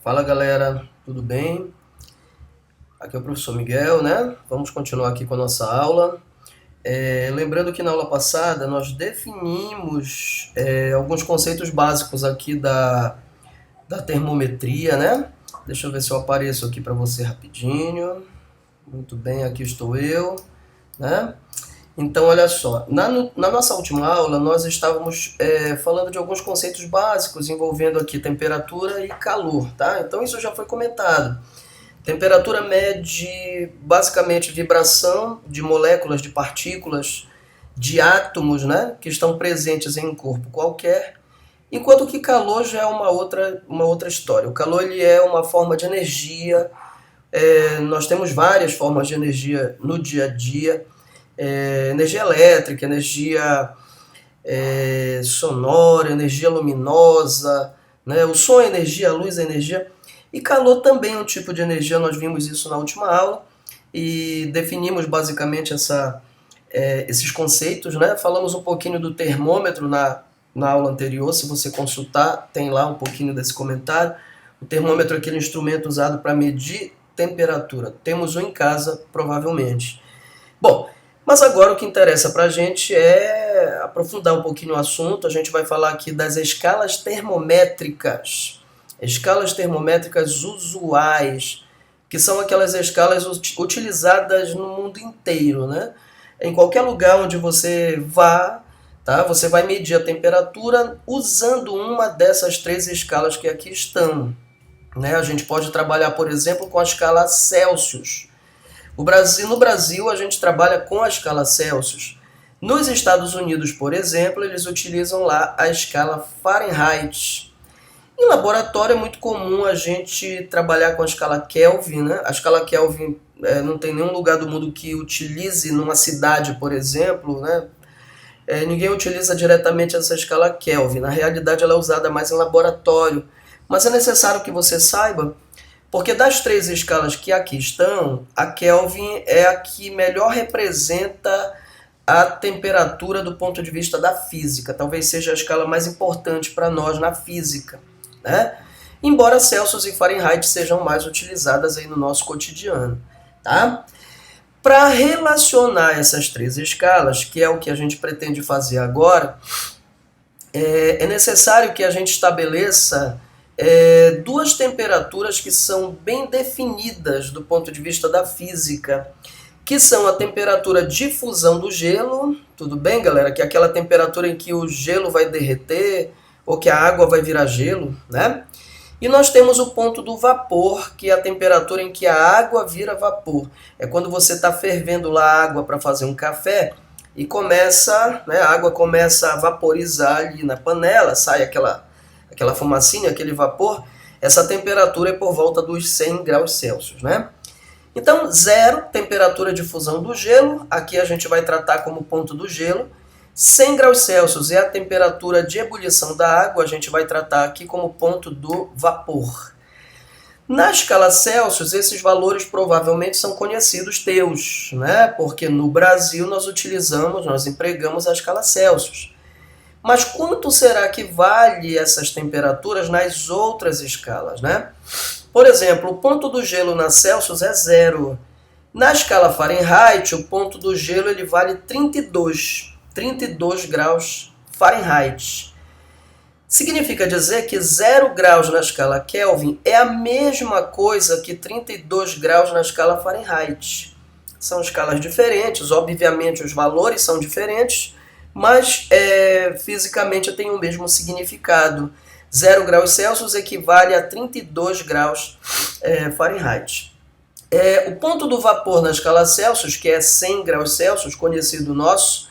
Fala galera, tudo bem? Aqui é o professor Miguel, né? Vamos continuar aqui com a nossa aula. Lembrando que na aula passada nós definimos alguns conceitos básicos aqui da termometria, né? Deixa eu ver se eu apareço aqui para você rapidinho. Muito bem, aqui estou eu, né? Então, olha só, na nossa última aula nós estávamos falando de alguns conceitos básicos envolvendo aqui temperatura e calor, tá? Então isso já foi comentado. Temperatura mede basicamente vibração de moléculas, de partículas, de átomos, né, que estão presentes em um corpo qualquer, enquanto que calor já é uma outra história. O calor ele é uma forma de energia, nós temos várias formas de energia no dia a dia, energia elétrica, energia sonora, energia luminosa, né? O som é energia, a luz é energia. E calor também é um tipo de energia, nós vimos isso na última aula e definimos basicamente esses conceitos, né? Falamos um pouquinho do termômetro na aula anterior, se você consultar, tem lá um pouquinho desse comentário. O termômetro é aquele instrumento usado para medir temperatura. Temos um em casa, provavelmente. Bom, mas agora o que interessa para a gente é aprofundar um pouquinho o assunto. A gente vai falar aqui das escalas termométricas. Escalas termométricas usuais, que são aquelas escalas utilizadas no mundo inteiro, né? Em qualquer lugar onde você vá, tá? Você vai medir a temperatura usando uma dessas três escalas que aqui estão, né? A gente pode trabalhar, por exemplo, com a escala Celsius. No Brasil, a gente trabalha com a escala Celsius. Nos Estados Unidos, por exemplo, eles utilizam lá a escala Fahrenheit. Em laboratório é muito comum a gente trabalhar com a escala Kelvin, né? A escala Kelvin não tem nenhum lugar do mundo que utilize numa cidade, por exemplo, né? Ninguém utiliza diretamente essa escala Kelvin. Na realidade, ela é usada mais em laboratório. Mas é necessário que você saiba, porque das três escalas que aqui estão, a Kelvin é a que melhor representa a temperatura do ponto de vista da física. Talvez seja a escala mais importante para nós na física, né? Embora Celsius e Fahrenheit sejam mais utilizadas aí no nosso cotidiano, tá? Para relacionar essas três escalas, que é o que a gente pretende fazer agora, é necessário que a gente estabeleça duas temperaturas que são bem definidas do ponto de vista da física, que são a temperatura de fusão do gelo, tudo bem, galera? Que é aquela temperatura em que o gelo vai derreter ou que a água vai virar gelo, né? E nós temos o ponto do vapor, que é a temperatura em que a água vira vapor. É quando você está fervendo lá a água para fazer um café e começa, né, a água começa a vaporizar ali na panela, sai aquela fumacinha, aquele vapor. Essa temperatura é por volta dos 100 graus Celsius, né? Então, zero, temperatura de fusão do gelo, aqui a gente vai tratar como ponto do gelo. 100 graus Celsius é a temperatura de ebulição da água, a gente vai tratar aqui como ponto do vapor. Na escala Celsius, esses valores provavelmente são conhecidos teus, né? Porque no Brasil nós empregamos a escala Celsius. Mas quanto será que vale essas temperaturas nas outras escalas, né? Por exemplo, o ponto do gelo na Celsius é zero. Na escala Fahrenheit, o ponto do gelo ele vale 32 graus Fahrenheit. Significa dizer que 0 graus na escala Kelvin é a mesma coisa que 32 graus na escala Fahrenheit. São escalas diferentes, obviamente os valores são diferentes, mas fisicamente tem o mesmo significado. 0 graus Celsius equivale a 32 graus Fahrenheit. O ponto do vapor na escala Celsius, que é 100 graus Celsius, conhecido nosso,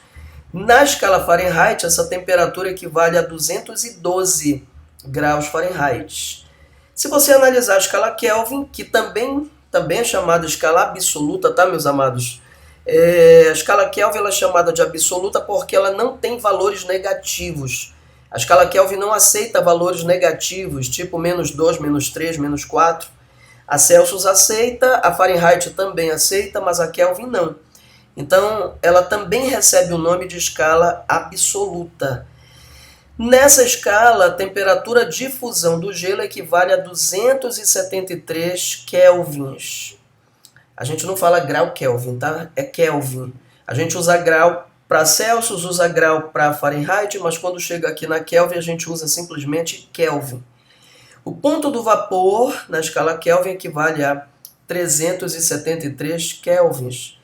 na escala Fahrenheit, essa temperatura equivale a 212 graus Fahrenheit. Se você analisar a escala Kelvin, que também é chamada escala absoluta, tá, meus amados? A escala Kelvin ela é chamada de absoluta porque ela não tem valores negativos. A escala Kelvin não aceita valores negativos, tipo -2, -3, -4. A Celsius aceita, a Fahrenheit também aceita, mas a Kelvin não. Então, ela também recebe o nome de escala absoluta. Nessa escala, a temperatura de fusão do gelo equivale a 273 kelvins. A gente não fala grau Kelvin, tá? É Kelvin. A gente usa grau para Celsius, usa grau para Fahrenheit, mas quando chega aqui na Kelvin, a gente usa simplesmente Kelvin. O ponto do vapor na escala Kelvin equivale a 373 kelvins.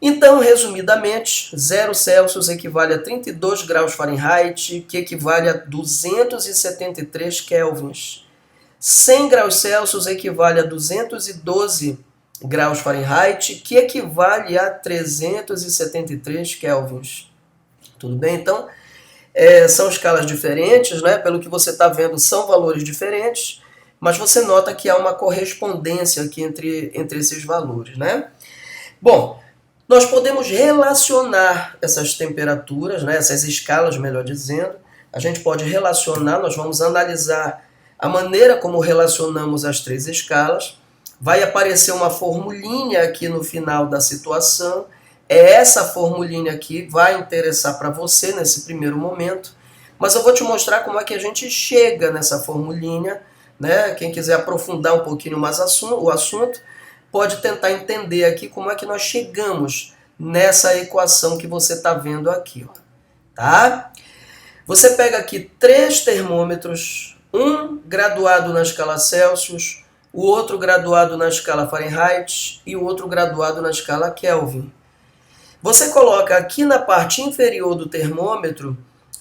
Então, resumidamente, 0 Celsius equivale a 32 graus Fahrenheit, que equivale a 273 kelvins. 100 graus Celsius equivale a 212 graus Fahrenheit, que equivale a 373 kelvins. Tudo bem? Então, são escalas diferentes, né? Pelo que você está vendo, são valores diferentes, mas você nota que há uma correspondência aqui entre esses valores, né? Bom, nós podemos relacionar essas temperaturas, né? Essas escalas, melhor dizendo. A gente pode relacionar, nós vamos analisar a maneira como relacionamos as três escalas. Vai aparecer uma formulinha aqui no final da situação. É essa formulinha aqui que vai interessar para você nesse primeiro momento. Mas eu vou te mostrar como é que a gente chega nessa formulinha, né? Quem quiser aprofundar um pouquinho mais o assunto, pode tentar entender aqui como é que nós chegamos nessa equação que você está vendo aqui, ó, tá? Você pega aqui 3 termômetros, um graduado na escala Celsius, o outro graduado na escala Fahrenheit e o outro graduado na escala Kelvin. Você coloca aqui na parte inferior do termômetro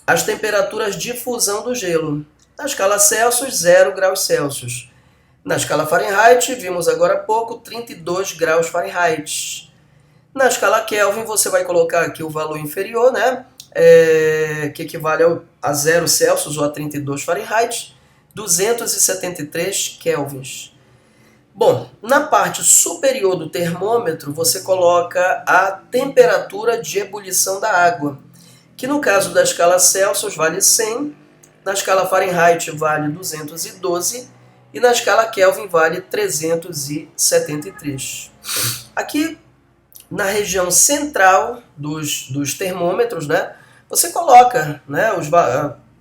as temperaturas de fusão do gelo. Na escala Celsius, 0 graus Celsius. Na escala Fahrenheit, vimos agora há pouco, 32 graus Fahrenheit. Na escala Kelvin, você vai colocar aqui o valor inferior, né? Que equivale a 0 Celsius ou a 32 Fahrenheit, 273 kelvins. Bom, na parte superior do termômetro, você coloca a temperatura de ebulição da água, que no caso da escala Celsius vale 100, na escala Fahrenheit vale 212 e na escala Kelvin vale 373. Aqui, na região central dos termômetros, né, você coloca, né,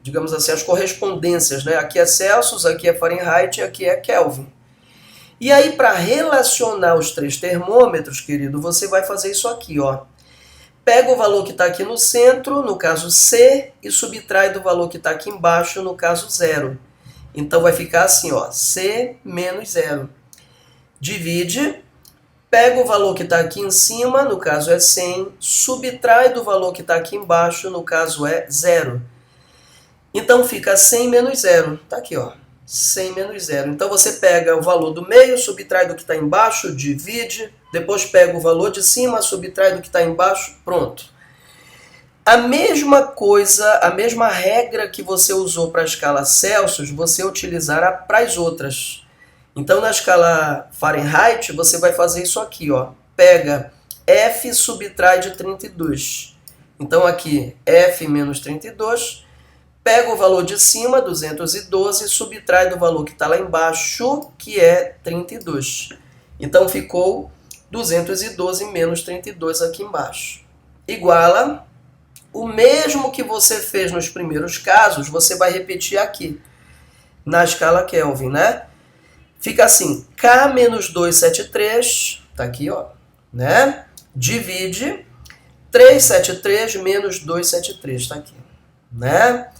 digamos assim, as correspondências, né? Aqui é Celsius, aqui é Fahrenheit e aqui é Kelvin. E aí, para relacionar os 3 termômetros, querido, você vai fazer isso aqui, ó. Pega o valor que está aqui no centro, no caso C, e subtrai do valor que está aqui embaixo, no caso 0. Então, vai ficar assim, ó, C menos 0. Divide, pega o valor que está aqui em cima, no caso é 100, subtrai do valor que está aqui embaixo, no caso é 0. Então, fica 100 menos 0. Está aqui, ó. 100 menos 0. Então, você pega o valor do meio, subtrai do que está embaixo, divide, depois pega o valor de cima, subtrai do que está embaixo, pronto. A mesma coisa, a mesma regra que você usou para a escala Celsius, você utilizará para as outras. Então, na escala Fahrenheit, você vai fazer isso aqui, ó. Pega F subtrai de 32. Então, aqui, F menos 32. Pega o valor de cima, 212, subtrai do valor que está lá embaixo, que é 32. Então, ficou 212 menos 32 aqui embaixo. Iguala o mesmo que você fez nos primeiros casos, você vai repetir aqui, na escala Kelvin, né? Fica assim, K menos 273, tá aqui, ó, né? Divide 373 menos 273, tá aqui, né?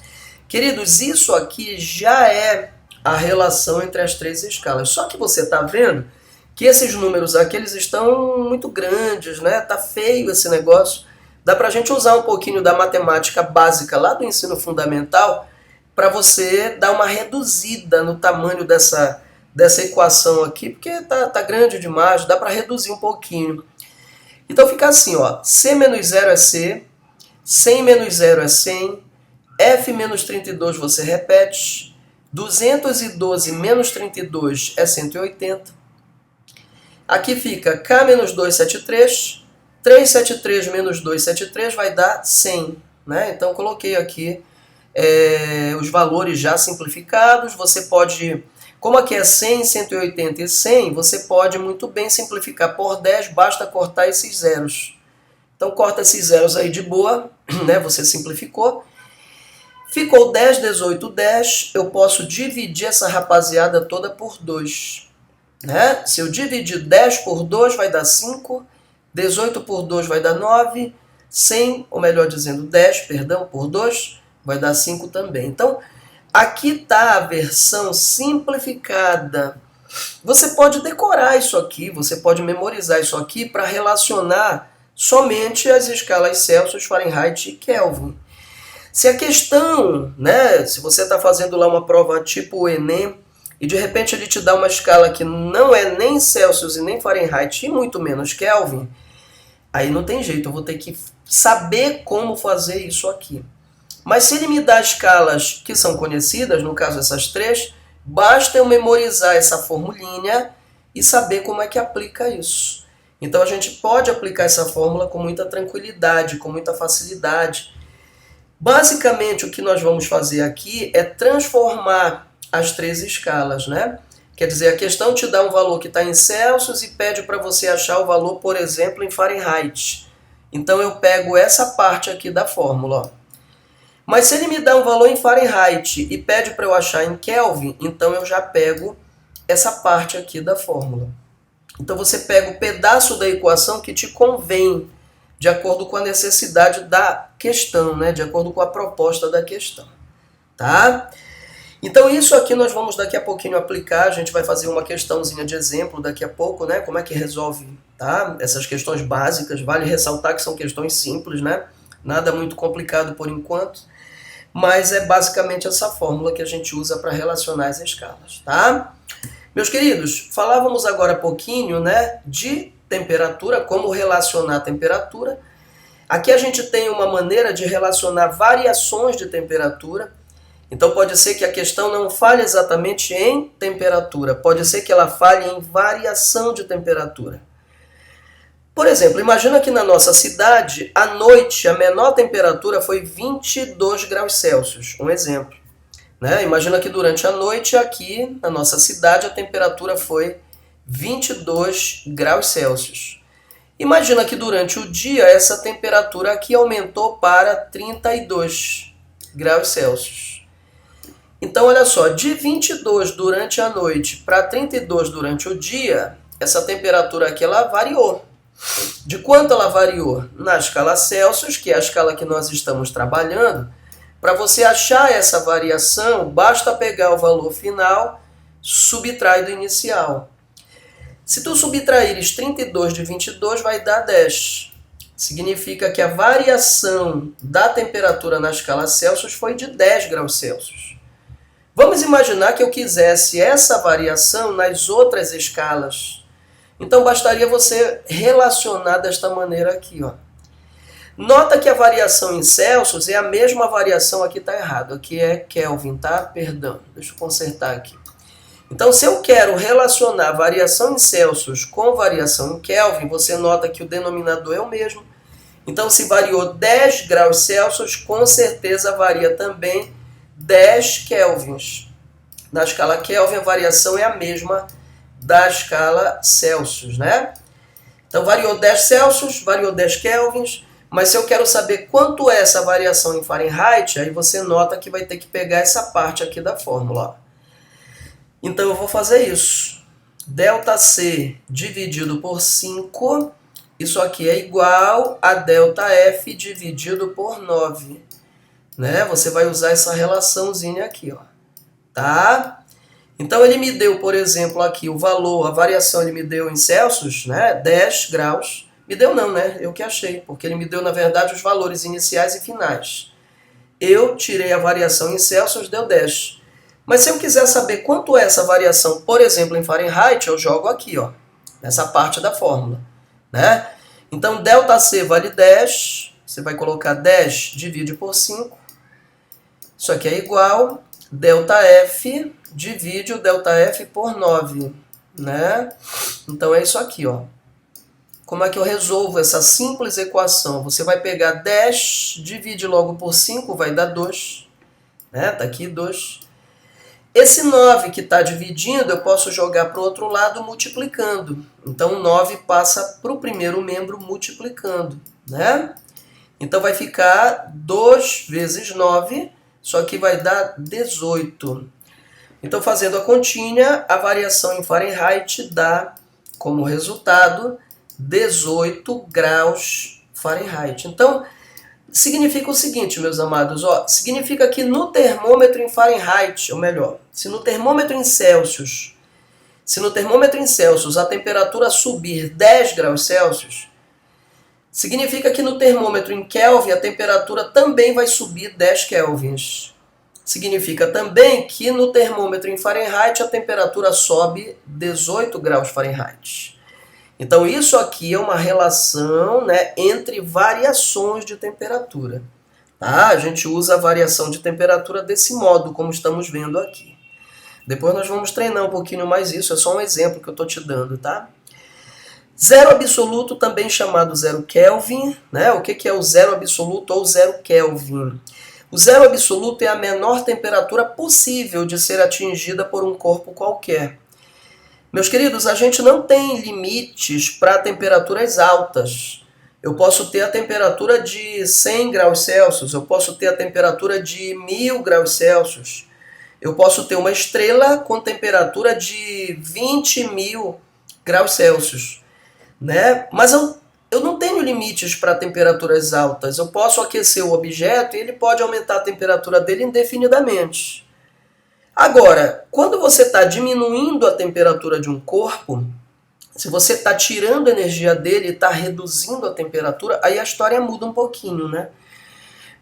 Queridos, isso aqui já é a relação entre as 3 escalas. Só que você está vendo que esses números aqui eles estão muito grandes, né? Tá feio esse negócio. Dá para a gente usar um pouquinho da matemática básica lá do ensino fundamental para você dar uma reduzida no tamanho dessa equação aqui, porque tá grande demais, dá para reduzir um pouquinho. Então fica assim, ó, C menos 0 é C, 100 menos 0 é 100, F menos 32 você repete, 212 menos 32 é 180. Aqui fica K menos 273, 373 menos 273 vai dar 100. Né? Então coloquei aqui os valores já simplificados. Você pode, como aqui é 100, 180 e 100, você pode muito bem simplificar por 10, basta cortar esses zeros. Então corta esses zeros aí de boa, né? Você simplificou. Ficou 10, 18, 10. Eu posso dividir essa rapaziada toda por 2. Né? Se eu dividir 10 por 2, vai dar 5. 18 por 2 vai dar 9. 100, ou melhor dizendo, 10, perdão, por 2, vai dar 5 também. Então, aqui está a versão simplificada. Você pode decorar isso aqui, você pode memorizar isso aqui para relacionar somente as escalas Celsius, Fahrenheit e Kelvin. Se a questão, né, se você está fazendo lá uma prova tipo o Enem, e de repente ele te dá uma escala que não é nem Celsius e nem Fahrenheit, e muito menos Kelvin, aí não tem jeito, eu vou ter que saber como fazer isso aqui. Mas se ele me dá escalas que são conhecidas, no caso essas 3, basta eu memorizar essa formulinha e saber como é que aplica isso. Então a gente pode aplicar essa fórmula com muita tranquilidade, com muita facilidade. Basicamente o que nós vamos fazer aqui é transformar as 3 escalas, né? Quer dizer, a questão te dá um valor que está em Celsius e pede para você achar o valor, por exemplo, em Fahrenheit. Então eu pego essa parte aqui da fórmula, ó. Mas se ele me dá um valor em Fahrenheit e pede para eu achar em Kelvin, então eu já pego essa parte aqui da fórmula. Então você pega o pedaço da equação que te convém, de acordo com a necessidade da questão, né? De acordo com a proposta da questão. Tá? Então isso aqui nós vamos daqui a pouquinho aplicar, a gente vai fazer uma questãozinha de exemplo daqui a pouco, né? Como é que resolve, tá? Essas questões básicas, vale ressaltar que são questões simples, né? Nada muito complicado por enquanto, mas é basicamente essa fórmula que a gente usa para relacionar as escalas, tá? Meus queridos, falávamos agora há pouquinho, né, de temperatura, como relacionar a temperatura. Aqui a gente tem uma maneira de relacionar variações de temperatura. Então pode ser que a questão não fale exatamente em temperatura, pode ser que ela fale em variação de temperatura. Por exemplo, imagina que na nossa cidade, à noite, a menor temperatura foi 22 graus Celsius, um exemplo. Né? Imagina que durante a noite, aqui na nossa cidade, a temperatura foi 22 graus Celsius. Imagina que durante o dia, essa temperatura aqui aumentou para 32 graus Celsius. Então, olha só, de 22 durante a noite para 32 durante o dia, essa temperatura aqui ela variou. De quanto ela variou? Na escala Celsius, que é a escala que nós estamos trabalhando. Para você achar essa variação, basta pegar o valor final, subtrai do inicial. Se tu subtraíres 32 de 22, vai dar 10. Significa que a variação da temperatura na escala Celsius foi de 10 graus Celsius. Vamos imaginar que eu quisesse essa variação nas outras escalas. Então bastaria você relacionar desta maneira aqui, ó. Nota que a variação em Celsius é a mesma variação, aqui está errado, aqui é Kelvin, tá? Perdão, deixa eu consertar aqui. Então, se eu quero relacionar variação em Celsius com variação em Kelvin, você nota que o denominador é o mesmo. Então, se variou 10 graus Celsius, com certeza varia também 10 kelvins. Na escala Kelvin, a variação é a mesma da escala Celsius, né? Então, variou 10 Celsius, variou 10 kelvins, mas se eu quero saber quanto é essa variação em Fahrenheit, aí você nota que vai ter que pegar essa parte aqui da fórmula. Então, eu vou fazer isso. ΔC dividido por 5, isso aqui é igual a ΔF dividido por 9. Né? Você vai usar essa relaçãozinha aqui, ó. Tá? Então, ele me deu, por exemplo, aqui o valor, a variação ele me deu em Celsius, né? 10 graus. Me deu não, né? Eu que achei, porque ele me deu, na verdade, os valores iniciais e finais. Eu tirei a variação em Celsius, deu 10. Mas se eu quiser saber quanto é essa variação, por exemplo, em Fahrenheit, eu jogo aqui, ó, nessa parte da fórmula, né? Então, ΔC vale 10, você vai colocar 10 divide por 5, isso aqui é igual, ΔF divide o ΔF por 9, né? Então, é isso aqui, ó. Como é que eu resolvo essa simples equação? Você vai pegar 10, divide logo por 5, vai dar 2, né? Tá aqui 2. Esse 9 que está dividindo, eu posso jogar para o outro lado multiplicando. Então, 9 passa para o primeiro membro multiplicando, né? Então, vai ficar 2 vezes 9, Isso aqui vai dar 18. Então, fazendo a continha, a variação em Fahrenheit dá como resultado 18 graus Fahrenheit. Então, significa o seguinte, meus amados, significa que no termômetro em Fahrenheit, ou melhor, se no termômetro em Celsius a temperatura subir 10 graus Celsius, significa que no termômetro em Kelvin a temperatura também vai subir 10 kelvins. Significa também que no termômetro em Fahrenheit a temperatura sobe 18 graus Fahrenheit. Então isso aqui é uma relação, né, entre variações de temperatura. Tá? A gente usa a variação de temperatura desse modo, como estamos vendo aqui. Depois nós vamos treinar um pouquinho mais isso, é só um exemplo que eu estou te dando, tá? Zero absoluto, também chamado zero Kelvin, né? O que é o zero absoluto ou zero Kelvin? O zero absoluto é a menor temperatura possível de ser atingida por um corpo qualquer. Meus queridos, a gente não tem limites para temperaturas altas. Eu posso ter a temperatura de 100 graus Celsius, eu posso ter a temperatura de 1000 graus Celsius, eu posso ter uma estrela com temperatura de 20.000 graus Celsius, né? Mas eu não tenho limites para temperaturas altas. Eu posso aquecer o objeto e ele pode aumentar a temperatura dele indefinidamente. Agora, quando você está diminuindo a temperatura de um corpo, se você está tirando a energia dele e está reduzindo a temperatura, aí a história muda um pouquinho, né?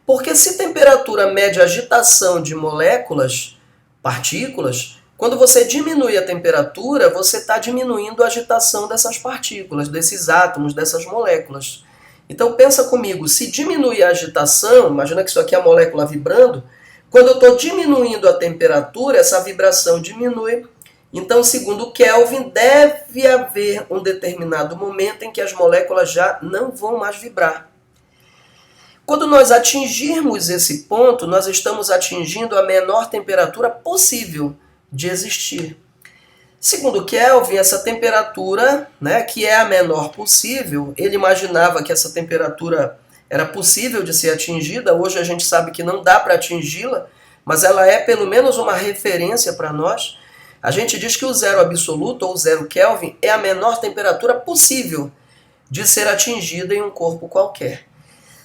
Porque se temperatura mede a agitação de moléculas, partículas, quando você diminui a temperatura, você está diminuindo a agitação dessas partículas, desses átomos, dessas moléculas. Então pensa comigo, se diminui a agitação, imagina que isso aqui é a molécula vibrando, quando eu estou diminuindo a temperatura, essa vibração diminui. Então, segundo Kelvin, deve haver um determinado momento em que as moléculas já não vão mais vibrar. Quando nós atingirmos esse ponto, nós estamos atingindo a menor temperatura possível de existir. Segundo Kelvin, essa temperatura, né, que é a menor possível, ele imaginava que essa temperatura era possível de ser atingida, hoje a gente sabe que não dá para atingi-la, mas ela é pelo menos uma referência para nós. A gente diz que o zero absoluto, ou zero Kelvin, é a menor temperatura possível de ser atingida em um corpo qualquer.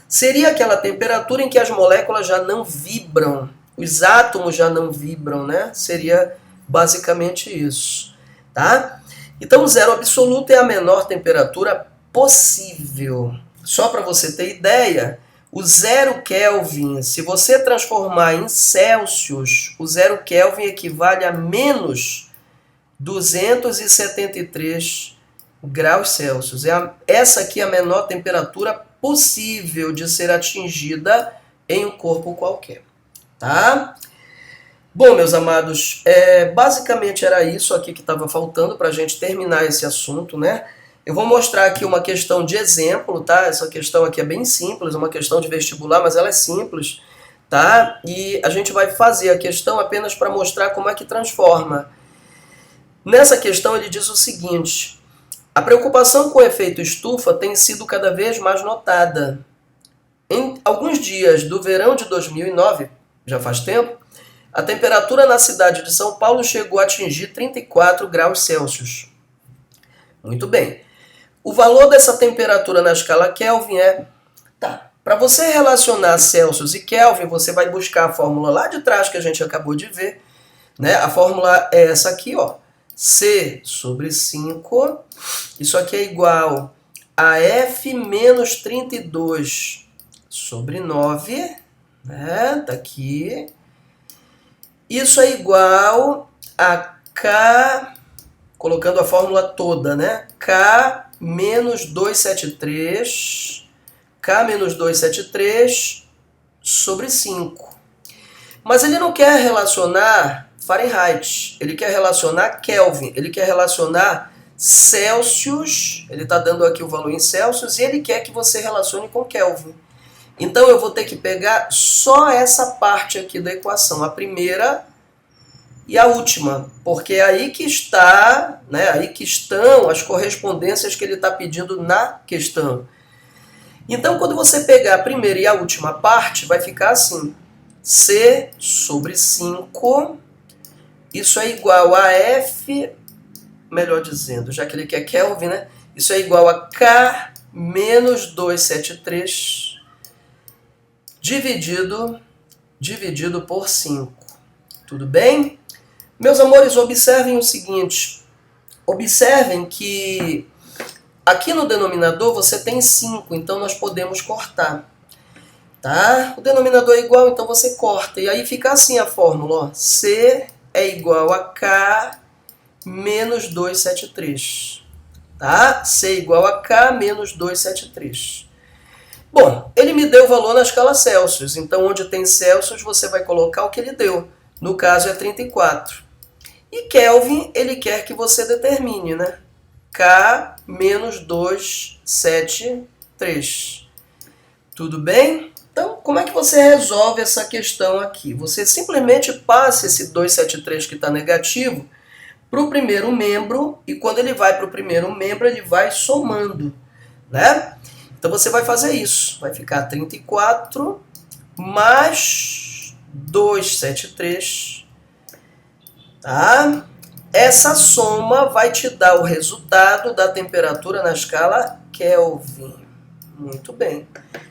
Seria aquela temperatura em que as moléculas já não vibram, os átomos já não vibram, né? Seria basicamente isso, tá? Então, o zero absoluto é a menor temperatura possível. Só para você ter ideia, o zero Kelvin, se você transformar em Celsius, o zero Kelvin equivale a menos 273 graus Celsius. Essa aqui é a menor temperatura possível de ser atingida em um corpo qualquer. Tá? Bom, meus amados, basicamente era isso aqui que estava faltando para a gente terminar esse assunto, né? Eu vou mostrar aqui uma questão de exemplo, tá? Essa questão aqui é bem simples, é uma questão de vestibular, mas ela é simples, tá? E a gente vai fazer a questão apenas para mostrar como é que transforma. Nessa questão ele diz o seguinte: a preocupação com o efeito estufa tem sido cada vez mais notada. Em alguns dias do verão de 2009, já faz tempo, a temperatura na cidade de São Paulo chegou a atingir 34 graus Celsius. Muito bem. O valor dessa temperatura na escala Kelvin é... Tá. Para você relacionar Celsius e Kelvin, você vai buscar a fórmula lá de trás que a gente acabou de ver, né? A fórmula é essa aqui, ó. C sobre 5. Isso aqui é igual a F menos 32 sobre 9. Né? Tá aqui. Isso é igual a K, colocando a fórmula toda, né? K menos 273, K menos 273 sobre 5. Mas ele não quer relacionar Fahrenheit, ele quer relacionar Kelvin, ele quer relacionar Celsius, ele está dando aqui o valor em Celsius, e ele quer que você relacione com Kelvin. Então eu vou ter que pegar só essa parte aqui da equação, a primeira e a última, porque é aí que está, né, aí que estão as correspondências que ele está pedindo na questão. Então quando você pegar a primeira e a última parte, vai ficar assim: C sobre 5, isso é igual a F, melhor dizendo, já que ele quer Kelvin, né? Isso é igual a K menos 273 dividido por 5. Tudo bem? Meus amores, observem o seguinte. Observem que aqui no denominador você tem 5, então nós podemos cortar. Tá? O denominador é igual, então você corta. E aí fica assim a fórmula. Ó. C é igual a K menos 273. Tá? C é igual a K menos 273. Bom, ele me deu o valor na escala Celsius. Então, onde tem Celsius, você vai colocar o que ele deu. No caso, é 34. E Kelvin, ele quer que você determine, né? K menos 273. Tudo bem? Então, como é que você resolve essa questão aqui? Você simplesmente passa esse 273 que está negativo para o primeiro membro, e quando ele vai para o primeiro membro, ele vai somando, né? Então você vai fazer isso. Vai ficar 34 mais 273, tá? Essa soma vai te dar o resultado da temperatura na escala Kelvin. Muito bem.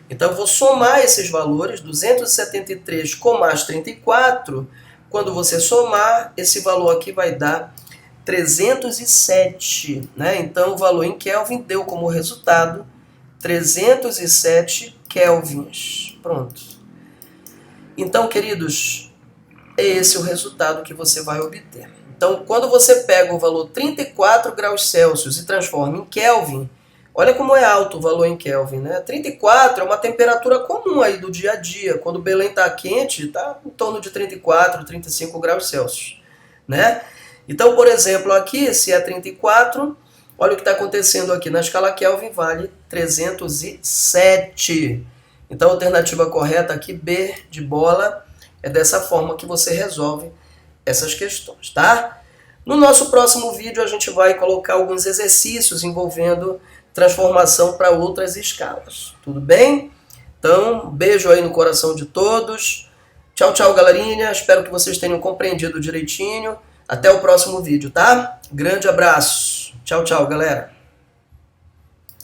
Então eu vou somar esses valores, 273 com mais 34. Quando você somar, esse valor aqui vai dar 307, né? Então o valor em Kelvin deu como resultado 307 kelvins. Pronto. Então, queridos, esse é o resultado que você vai obter. Então, quando você pega o valor 34 graus Celsius e transforma em Kelvin, olha como é alto o valor em Kelvin, né? 34 é uma temperatura comum aí do dia a dia. Quando Belém está quente, está em torno de 34, 35 graus Celsius, né? Então, por exemplo, aqui, se é 34, olha o que está acontecendo aqui. Na escala Kelvin vale 307. Então, a alternativa correta aqui, B de bola, é dessa forma que você resolve essas questões, tá? No nosso próximo vídeo, a gente vai colocar alguns exercícios envolvendo transformação para outras escalas. Tudo bem? Então, beijo aí no coração de todos. Tchau, tchau, galerinha. Espero que vocês tenham compreendido direitinho. Até o próximo vídeo, tá? Grande abraço. Tchau, tchau, galera.